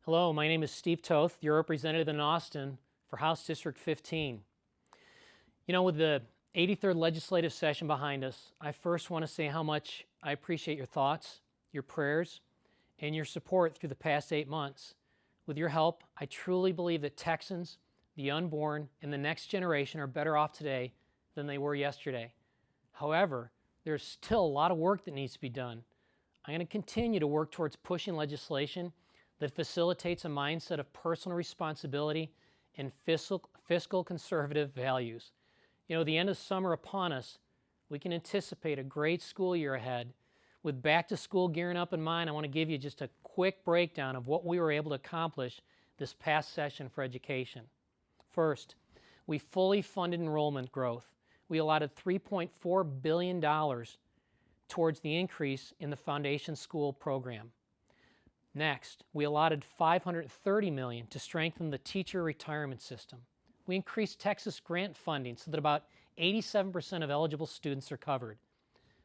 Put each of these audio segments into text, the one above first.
Hello, my name is Steve Toth, your representative in Austin for House District 15. You know, with the 83rd legislative session behind us, I first want to say how much I appreciate your thoughts, your prayers, and your support through the past 8 months. With your help, I truly believe that Texans, the unborn, and the next generation are better off today than they were yesterday. However, there's still a lot of work that needs to be done. I'm going to continue to work towards pushing legislation that facilitates a mindset of personal responsibility and fiscal conservative values. You know, the end of summer upon us, we can anticipate a great school year ahead. With back to school gearing up in mind, I want to give you just a quick breakdown of what we were able to accomplish this past session for education. First, we fully funded enrollment growth. We allotted $3.4 billion towards the increase in the foundation school program. Next, we allotted $530 million to strengthen the teacher retirement system. We increased Texas grant funding so that about 87% of eligible students are covered.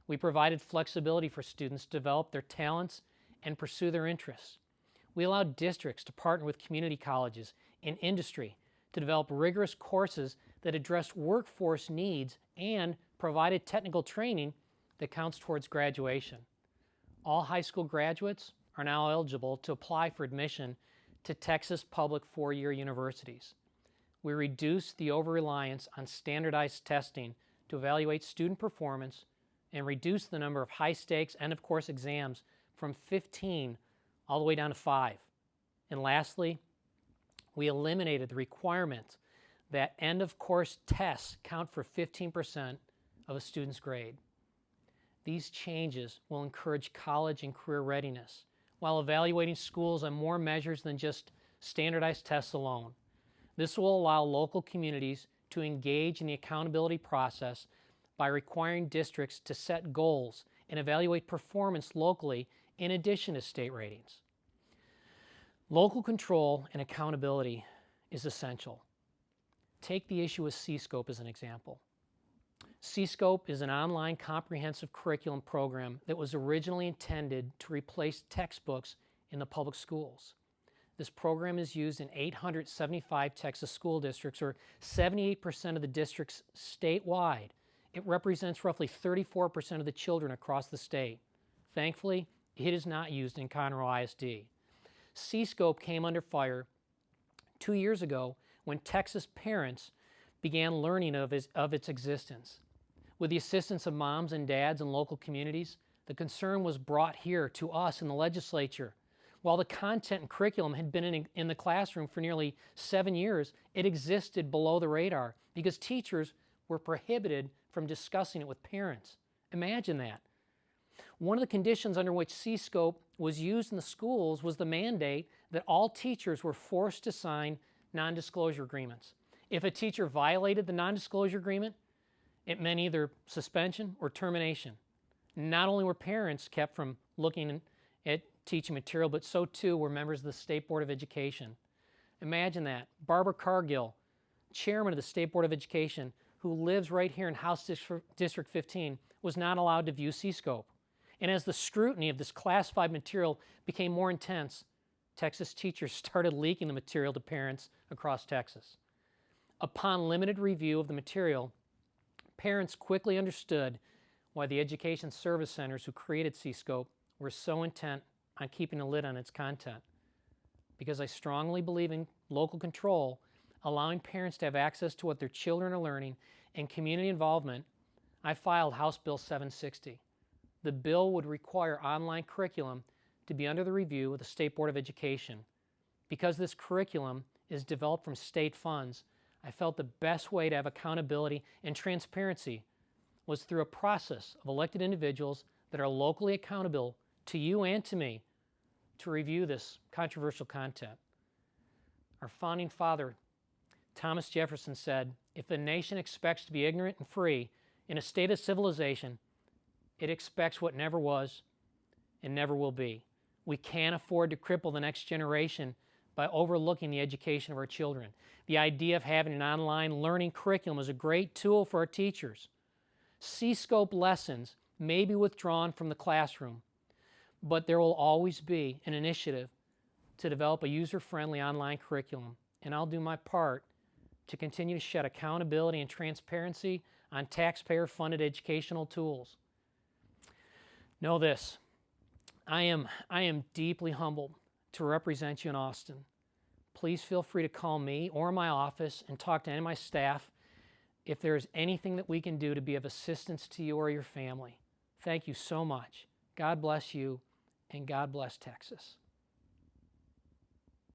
We provided flexibility for students to develop their talents and pursue their interests. We allowed districts to partner with community colleges and industry to develop rigorous courses that addressed workforce needs and provided technical training that counts towards graduation. All high school graduates are now eligible to apply for admission to Texas public four-year universities. We reduced the over-reliance on standardized testing to evaluate student performance and reduced the number of high-stakes end-of-course exams from 15 all the way down to 5. And lastly, we eliminated the requirement that end-of-course tests count for 15% of a student's grade. These changes will encourage college and career readiness, while evaluating schools on more measures than just standardized tests alone. This will allow local communities to engage in the accountability process by requiring districts to set goals and evaluate performance locally in addition to state ratings. Local control and accountability is essential. Take the issue with C-Scope as an example. C-Scope is an online comprehensive curriculum program that was originally intended to replace textbooks in the public schools. This program is used in 875 Texas school districts, or 78% of the districts statewide. It represents roughly 34% of the children across the state. Thankfully, it is not used in Conroe ISD. C-Scope came under fire 2 years ago when Texas parents began learning of its existence. With the assistance of moms and dads and local communities, the concern was brought here to us in the legislature. While the content and curriculum had been in the classroom for nearly 7 years, it existed below the radar because teachers were prohibited from discussing it with parents. Imagine that. One of the conditions under which C-Scope was used in the schools was the mandate that all teachers were forced to sign non-disclosure agreements. If a teacher violated the non-disclosure agreement, it meant either suspension or termination. Not only were parents kept from looking at teaching material, but so too were members of the State Board of Education. Imagine that. Barbara Cargill, chairman of the State Board of Education, who lives right here in House District 15, was not allowed to view C-Scope. And as the scrutiny of this classified material became more intense, Texas teachers started leaking the material to parents across Texas. Upon limited review of the material, parents quickly understood why the education service centers who created C-Scope were so intent on keeping a lid on its content. Because I strongly believe in local control, allowing parents to have access to what their children are learning, and community involvement, I filed House Bill 760. The bill would require online curriculum to be under the review of the State Board of Education. Because this curriculum is developed from state funds, I felt the best way to have accountability and transparency was through a process of elected individuals that are locally accountable to you and to me to review this controversial content. Our founding father, Thomas Jefferson, said, "If a nation expects to be ignorant and free in a state of civilization, it expects what never was and never will be." We can't afford to cripple the next generation by overlooking the education of our children. The idea of having an online learning curriculum is a great tool for our teachers. C-Scope lessons may be withdrawn from the classroom, but there will always be an initiative to develop a user-friendly online curriculum, and I'll do my part to continue to shed accountability and transparency on taxpayer-funded educational tools. Know this, I am deeply humbled to represent you in Austin. Please feel free to call me or my office and talk to any of my staff if there is anything that we can do to be of assistance to you or your family. Thank you so much. God bless you, and God bless Texas.